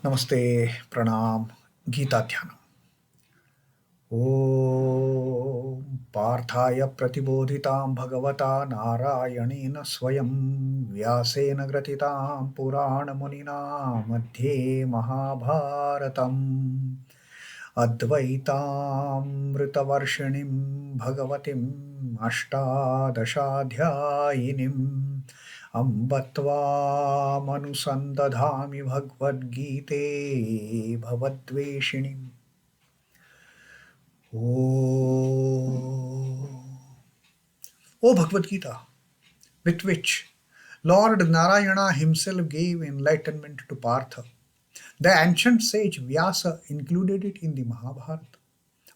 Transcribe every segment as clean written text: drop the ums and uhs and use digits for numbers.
Namaste, Pranam, Gita Dhyanam. ॐ पार्थाय प्रतिबोधितां भगवता नारायणेन स्वयं व्यासेन ग्रथितां पुराणमुनिना मध्ये महाभारतम् अद्वैतामृतवर्षिणीं भगवतीम् अष्टादशाध्यायिनीम् अम्ब त्वामनुसन्दधामि भगवद्गीते भवद्वेषिणीम् O Bhagavad Gita, with which Lord Narayana himself gave enlightenment to Partha, the ancient sage Vyasa included it in the Mahabharata.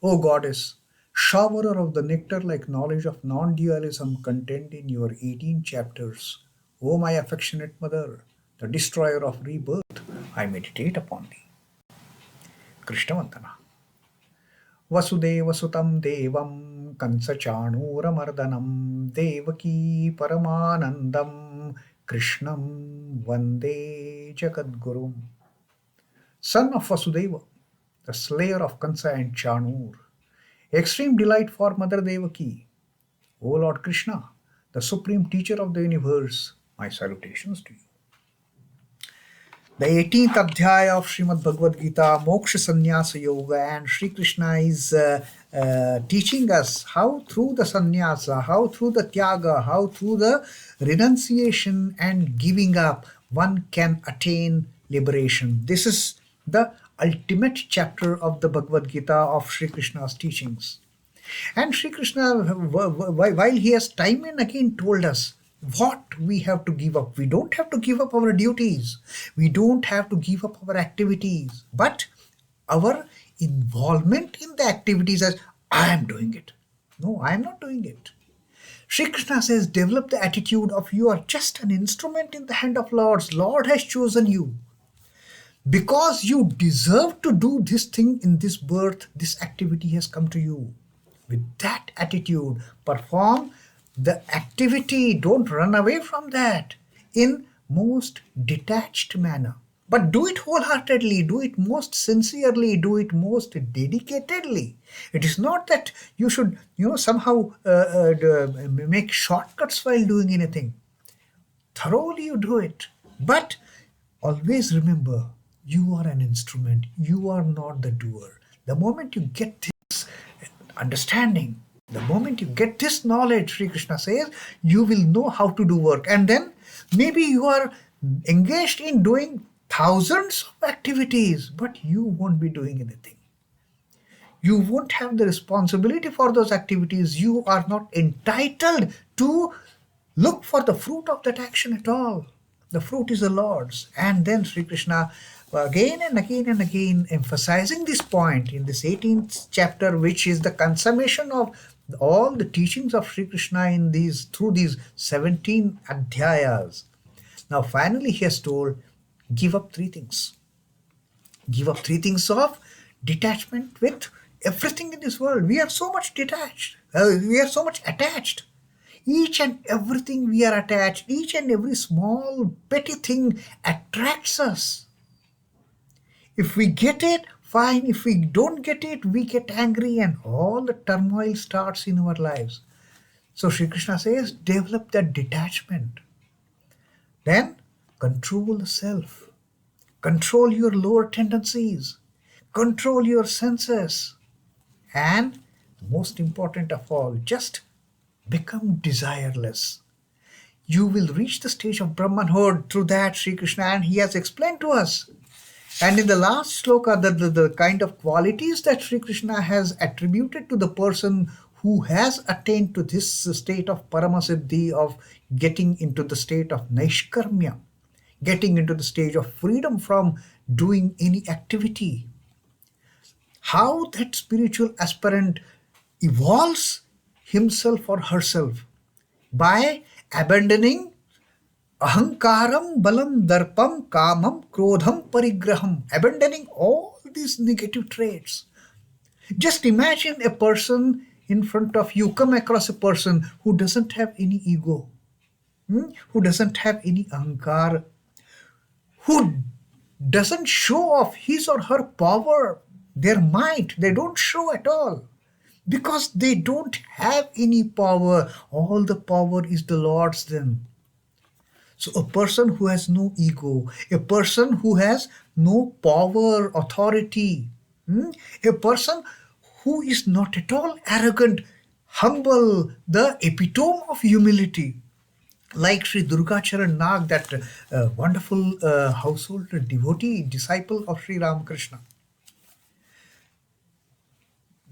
O Goddess, showerer of the nectar-like knowledge of non-dualism contained in your 18 chapters, O my affectionate mother, the destroyer of rebirth, I meditate upon thee. Krishna Vandana. वसुदेवसुतं देवं कंसचाणूरमर्दनं देवकी परमानन्दं कृष्णं वन्दे जगद्गुरुं. Son of Vasudeva, the slayer of Kansa and Chanur, extreme delight for Mother Devaki, O Lord Krishna, the supreme teacher of the universe, my salutations to you. The 18th Adhyaya of Srimad Bhagavad Gita, Moksha Sannyasa Yoga, and Sri Krishna is teaching us how through the sannyasa, how through the tyaga, how through the renunciation and giving up, one can attain liberation. This is the ultimate chapter of the Bhagavad Gita of Sri Krishna's teachings. And Sri Krishna, while he has time and again told us what we have to give up. We don't have to give up our duties. We don't have to give up our activities. But our involvement in the activities as, I am doing it. No, I am not doing it. Sri Krishna says, develop the attitude of you are just an instrument in the hand of Lord. Lord has chosen you. Because you deserve to do this thing in this birth, this activity has come to you. With that attitude, perform the activity. Don't run away from that in most detached manner. But do it wholeheartedly, do it most sincerely, do it most dedicatedly. It is not that you should, somehow make shortcuts while doing anything. Thoroughly you do it. But always remember, you are an instrument. You are not the doer. The moment you get this understanding, the moment you get this knowledge, Sri Krishna says, you will know how to do work. And then maybe you are engaged in doing thousands of activities, but you won't be doing anything. You won't have the responsibility for those activities. You are not entitled to look for the fruit of that action at all. The fruit is the Lord's. And then Sri Krishna again and again and again emphasizing this point in this 18th chapter, which is the consummation of all the teachings of Sri Krishna in through these 17 adhyayas. Now finally he has told, give up three things. Give up three things of detachment with everything in this world. We are so much detached. We are so much attached. Each and everything we are attached. Each and every small petty thing attracts us. If we get it, fine. If we don't get it, we get angry and all the turmoil starts in our lives. So Sri Krishna says, develop that detachment. Then control the self. Control your lower tendencies. Control your senses. And most important of all, just become desireless. You will reach the stage of Brahmanhood through that, Sri Krishna, and he has explained to us. And in the last shloka, the kind of qualities that Sri Krishna has attributed to the person who has attained to this state of Paramasiddhi, of getting into the state of Naishkarmya, getting into the stage of freedom from doing any activity. How that spiritual aspirant evolves himself or herself by abandoning ahankaram, balam, darpam, kamam, krodham, parigraham, abandoning all these negative traits. Just imagine a person in front of you, come across a person who doesn't have any ego, who doesn't have any ahankar, who doesn't show off his or her power, their might. They don't show at all because they don't have any power. All the power is the Lord's then. So a person who has no ego, a person who has no power, authority, a person who is not at all arrogant, humble, the epitome of humility, like Sri Durgacharan Nag, that wonderful household devotee, disciple of Sri Ramakrishna.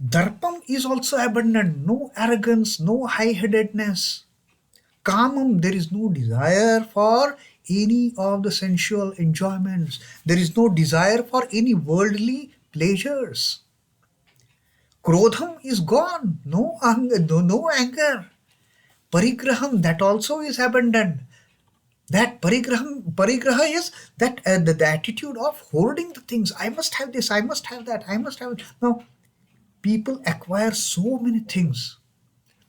Darpam is also abundant, no arrogance, no high-headedness. Kamam, there is no desire for any of the sensual enjoyments. There is no desire for any worldly pleasures. Krodham is gone, no anger. Parigraham, that also is abundant. That parigraha is that the attitude of hoarding the things. I must have this, I must have that, I must have it. Now, people acquire so many things.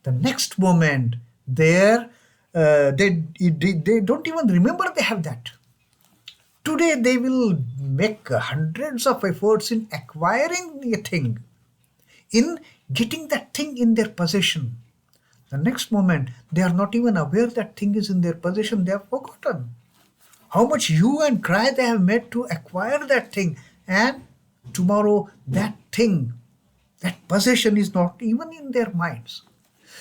The next moment, they don't even remember they have that. Today, they will make hundreds of efforts in acquiring a thing, in getting that thing in their possession. The next moment, they are not even aware that thing is in their possession. They have forgotten how much hue and cry they have made to acquire that thing. And tomorrow, that thing, that possession is not even in their minds.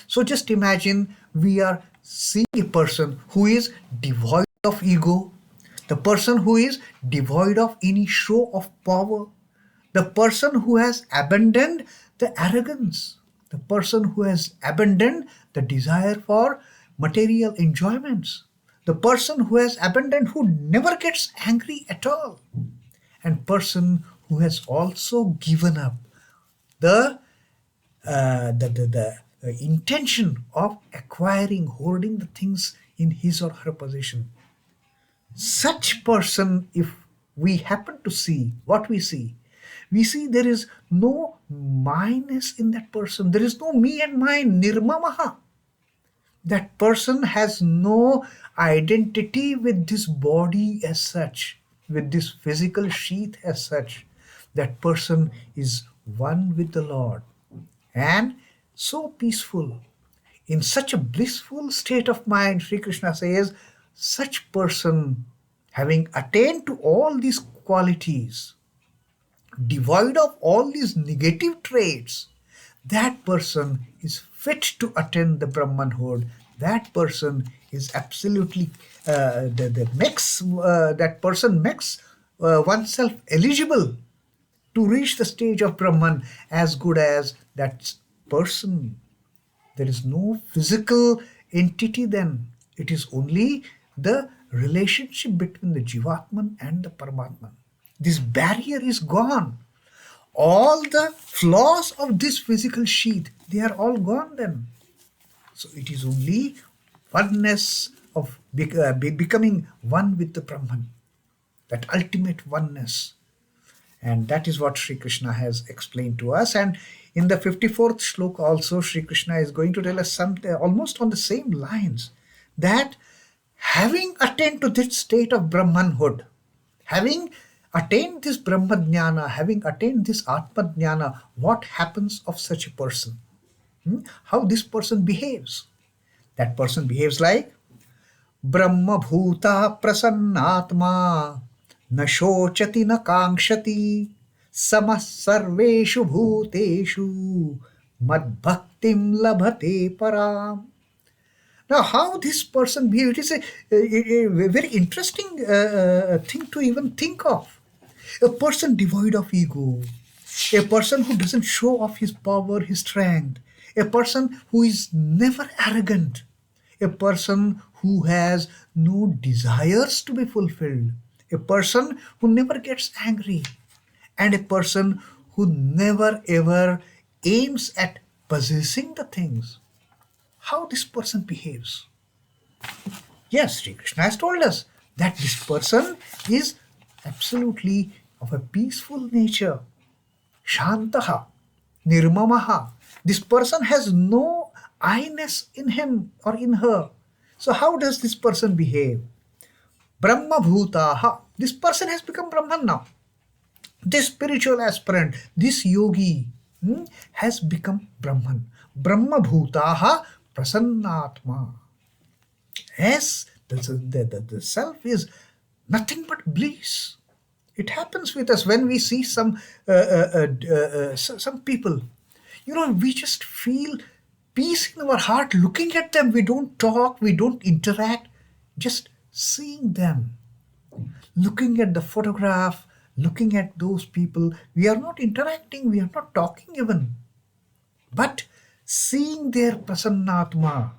So just imagine we are seeing a person who is devoid of ego, the person who is devoid of any show of power, the person who has abandoned the arrogance, the person who has abandoned the desire for material enjoyments, the person who has abandoned, who never gets angry at all, and person who has also given up the intention of acquiring, hoarding the things in his or her possession. Such person, if we happen to see what we see there is no minus in that person. There is no me and mine, nirmamaha. That person has no identity with this body as such, with this physical sheath as such. That person is one with the Lord and so peaceful. In such a blissful state of mind, Sri Krishna says, such person, having attained to all these qualities, devoid of all these negative traits, that person is fit to attain the Brahmanhood. That person is absolutely that person makes oneself eligible to reach the stage of Brahman as good as that person. There is no physical entity then. It is only the relationship between the Jivatman and the Paramatman. This barrier is gone. All the flaws of this physical sheath, they are all gone then. So it is only oneness of becoming one with the Brahman, that ultimate oneness. And that is what Sri Krishna has explained to us. And in the 54th shloka also, Sri Krishna is going to tell us something almost on the same lines, that having attained to this state of Brahmanhood, having attained this Brahma Jnana, having attained this Atma Jnana, what happens of such a person? How this person behaves? That person behaves like Brahma Bhuta Prasannatma Na Shochati Na Kankshati Samah Sarveshu Bhuteshu Mad Bhaktim Labhate Param. Now, how this person behaves, it is a very interesting thing to even think of. A person devoid of ego, a person who doesn't show off his power, his strength, a person who is never arrogant, a person who has no desires to be fulfilled, a person who never gets angry, and a person who never ever aims at possessing the things. How this person behaves? Yes, Sri Krishna has told us that this person is absolutely of a peaceful nature. Shantaha, nirmamaha. This person has no I-ness in him or in her. So how does this person behave? Brahma bhutaha. This person has become Brahman now. This spiritual aspirant, this yogi, has become Brahman. Brahma bhutaha prasannatma. Yes, the self is nothing but bliss. It happens with us when we see some people. We just feel peace in our heart looking at them. We don't talk, we don't interact, just seeing them. Looking at the photograph, looking at those people, we are not interacting, we are not talking even. But seeing their prasannatma,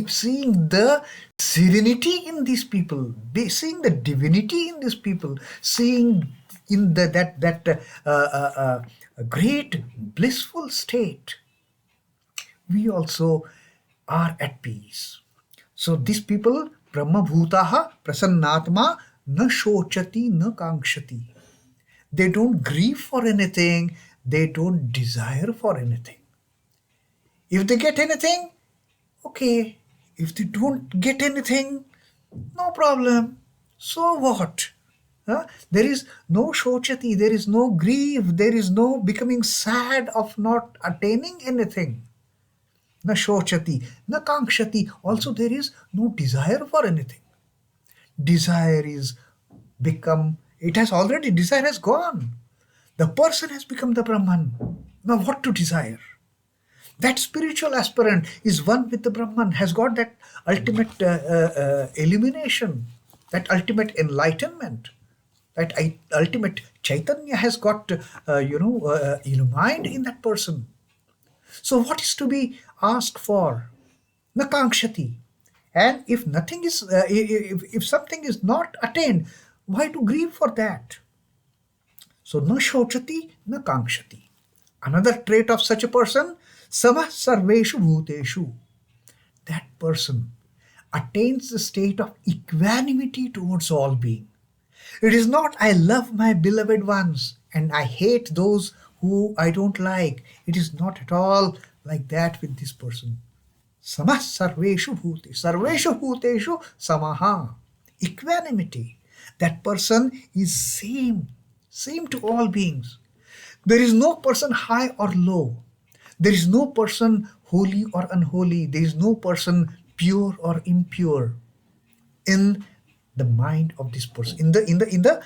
seeing the serenity in these people, seeing the divinity in these people, seeing in that great blissful state, we also are at peace. So these people, Brahma bhutaha prasannatma na shochati na kankshati. They don't grieve for anything, they don't desire for anything. If they get anything, okay. If they don't get anything, no problem. So what? There is no shochati, there is no grief, there is no becoming sad of not attaining anything. Na shochati, na kankshati. Also there is no desire for anything. Desire is become, desire has gone. The person has become the Brahman. Now what to desire? That spiritual aspirant is one with the Brahman, has got that ultimate illumination, that ultimate enlightenment, that ultimate Chaitanya has got, illumined in that person. So what is to be asked for? Na kankshati. And if nothing is, if something is not attained, why to grieve for that? So na shochati, na kankshati. Another trait of such a person, samah sarveshu bhuteshu. That person attains the state of equanimity towards all being. It is not, I love my beloved ones and I hate those who I don't like. It is not at all like that with this person. Samah sarveshu bhuteshu. Sarveshu bhuteshu samaha. Equanimity. That person is same to all beings. There is no person high or low. There is no person holy or unholy. There is no person pure or impure in the mind of this person, in the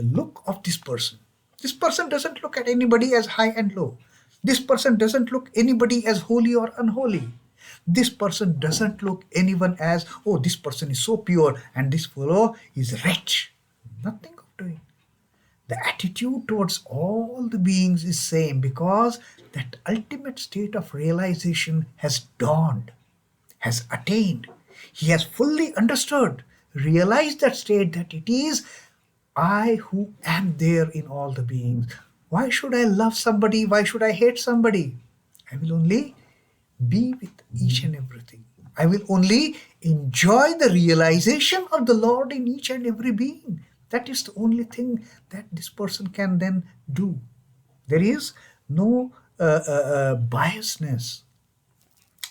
look of this person. This person doesn't look at anybody as high and low. This person doesn't look anybody as holy or unholy. This person doesn't look anyone as, oh, this person is so pure and this fellow is wretch. Nothing of doing. The attitude towards all the beings is same, because that ultimate state of realization has dawned, has attained. He has fully understood, realized that state, that it is I who am there in all the beings. Why should I love somebody? Why should I hate somebody? I will only be with each and everything. I will only enjoy the realization of the Lord in each and every being. That is the only thing that this person can then do. There is no biasness,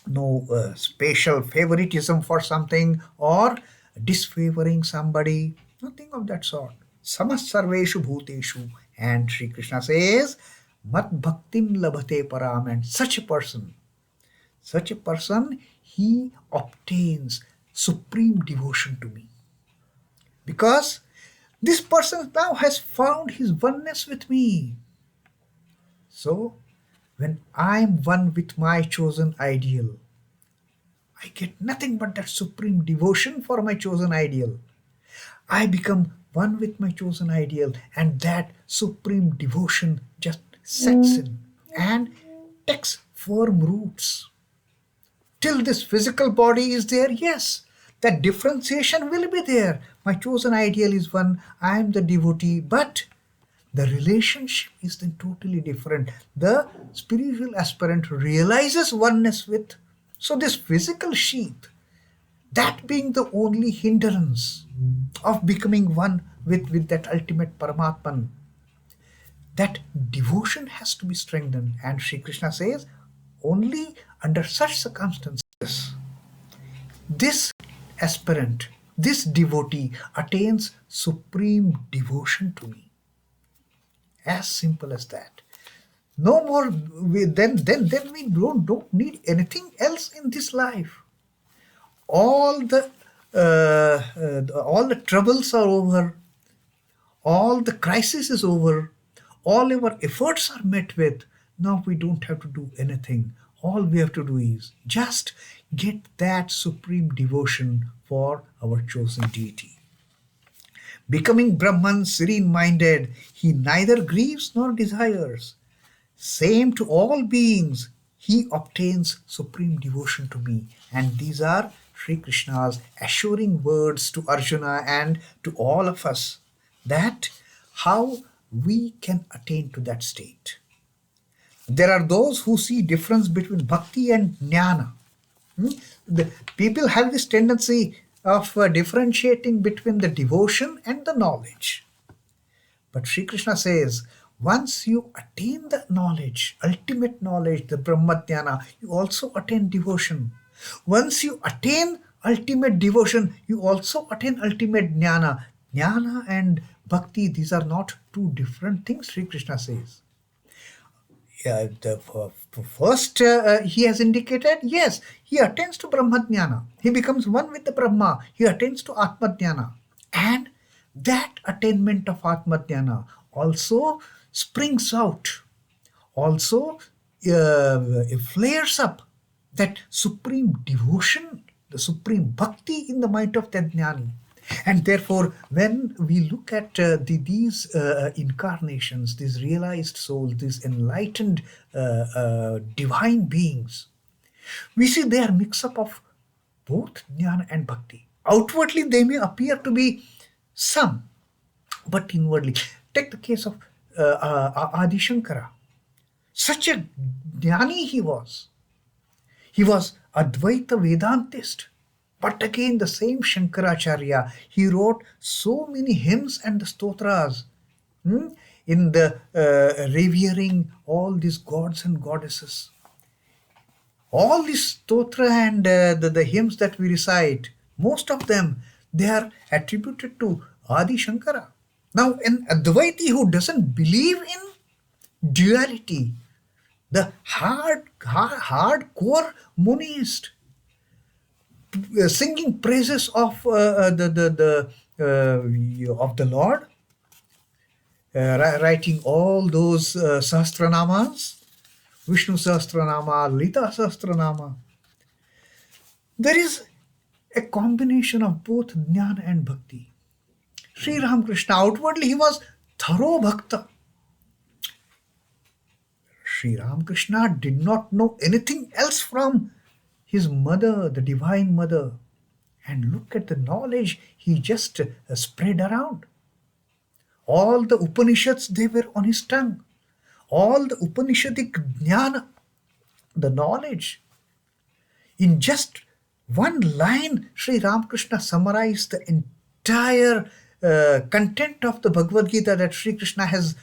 no special favoritism for something or disfavoring somebody, nothing of that sort. Samas sarveshu bhuteshu. And Sri Krishna says, mat bhaktim labhate param. And such a person, he obtains supreme devotion to me. Because this person now has found his oneness with me. So, when I am one with my chosen ideal, I get nothing but that supreme devotion for my chosen ideal. I become one with my chosen ideal, and that supreme devotion just sets in and takes firm roots. Till this physical body is there, yes, that differentiation will be there. My chosen ideal is one, I am the devotee, but the relationship is then totally different. The spiritual aspirant realizes oneness with, so this physical sheath, that being the only hindrance of becoming one with that ultimate Paramatman, that devotion has to be strengthened. And Sri Krishna says, only under such circumstances, this aspirant this devotee attains supreme devotion to me. As simple as that. No more. Then we don't need anything else in this life. All the troubles are over. All the crisis is over. All our efforts are met with. Now we don't have to do anything. All we have to do is just get that supreme devotion for our chosen deity. Becoming Brahman, serene-minded, he neither grieves nor desires. Same to all beings, he obtains supreme devotion to me. And these are Sri Krishna's assuring words to Arjuna and to all of us, that how we can attain to that state. There are those who see difference between bhakti and jnana. The people have this tendency of differentiating between the devotion and the knowledge. But Sri Krishna says, once you attain the knowledge, ultimate knowledge, the Brahma-jnana, you also attain devotion. Once you attain ultimate devotion, you also attain ultimate jnana. Jnana and bhakti, these are not two different things, Sri Krishna says. First, he has indicated, yes, he attains to Brahma-jnana. He becomes one with the Brahma. He attains to Atma-jnana. And that attainment of Atma-jnana also springs out, also flares up that supreme devotion, the supreme bhakti in the mind of that jnani. And therefore, when we look at these incarnations, these realized souls, these enlightened divine beings, we see they are mix-up of both jnana and bhakti. Outwardly, they may appear to be some, but inwardly. Take the case of Adi Shankara. Such a jnani he was. He was Advaita Vedantist. But again, the same Shankaracharya, he wrote so many hymns and the stotras in the revering all these gods and goddesses. All these stotra and the hymns that we recite, most of them, they are attributed to Adi Shankara. Now, an Advaiti who doesn't believe in duality, the hardcore monist, singing praises of the Lord, writing all those Sahasranamas, Vishnu Sahasranama, Lita Sahasranama. There is a combination of both jnana and bhakti. Sri Ramakrishna, outwardly he was thorough bhakta. Sri Ramakrishna did not know anything else from his mother, the divine mother. And look at the knowledge he just spread around. All the Upanishads, they were on his tongue. All the Upanishadic jnana, the knowledge. In just one line, Sri Ramakrishna summarized the entire content of the Bhagavad Gita that Sri Krishna has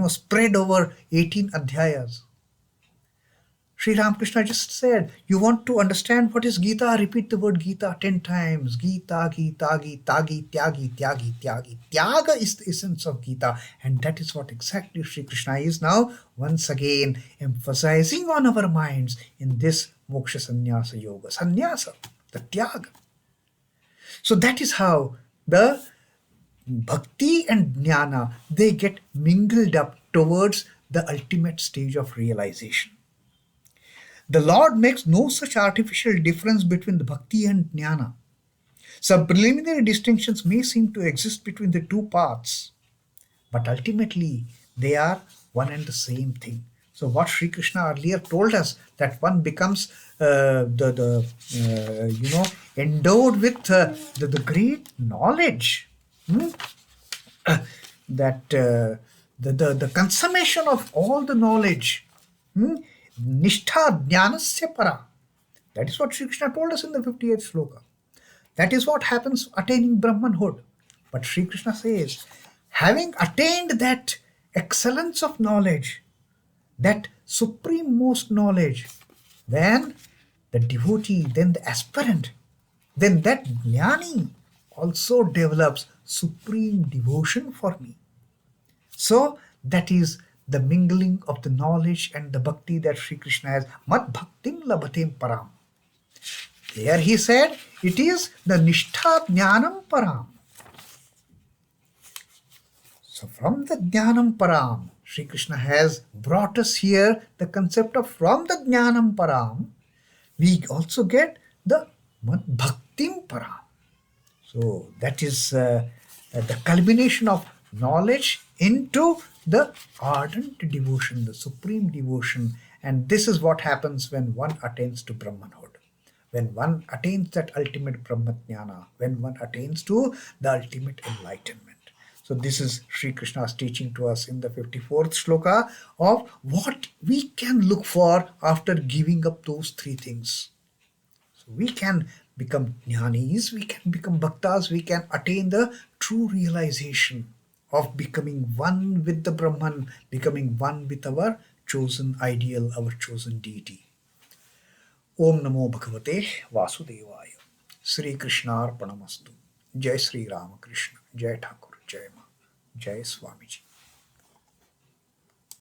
spread over 18 adhyayas. Sri Ramakrishna just said, you want to understand what is Gita? Repeat the word Gita 10 times. Gita, Gita, Gita, Tyagi, Tyagi, Tyagi. Tyaga is the essence of Gita. And that is what exactly Sri Krishna is now once again emphasizing on our minds in this Moksha Sannyasa Yoga. Sannyasa, the Tyaga. So that is how the bhakti and jnana, they get mingled up towards the ultimate stage of realization. The Lord makes no such artificial difference between the bhakti and jnana. Some preliminary distinctions may seem to exist between the two paths, but ultimately they are one and the same thing. So what Sri Krishna earlier told us, that one becomes endowed with the great knowledge, that the consummation of all the knowledge, Nishtha Jnanasya Para. That is what Sri Krishna told us in the 58th Shloka. That is what happens attaining Brahmanhood. But Sri Krishna says, having attained that excellence of knowledge, that supreme most knowledge, then the devotee, then the aspirant, then that jnani also develops supreme devotion for me. So that is the mingling of the knowledge and the bhakti that Sri Krishna has. Mad bhaktim labatem param. There he said it is the nishtha jnanam param. So from the jnanam param, Sri Krishna has brought us here the concept of from the jnanam param, we also get the mad bhaktim param. So that is the culmination of knowledge into the ardent devotion, the supreme devotion. And this is what happens when one attains to Brahmanhood. When one attains that ultimate Brahmajnana, when one attains to the ultimate enlightenment. So this is Sri Krishna's teaching to us in the 54th shloka of what we can look for after giving up those three things. So we can become jnanis, we can become bhaktas, we can attain the true realization of becoming one with the Brahman, becoming one with our chosen ideal, our chosen deity. Om Namo Bhagavate Vasudevaya. Sri Krishna Arpanamastu. Jai Sri Ramakrishna. Jai Thakur. Jai Ma. Jai Swamiji.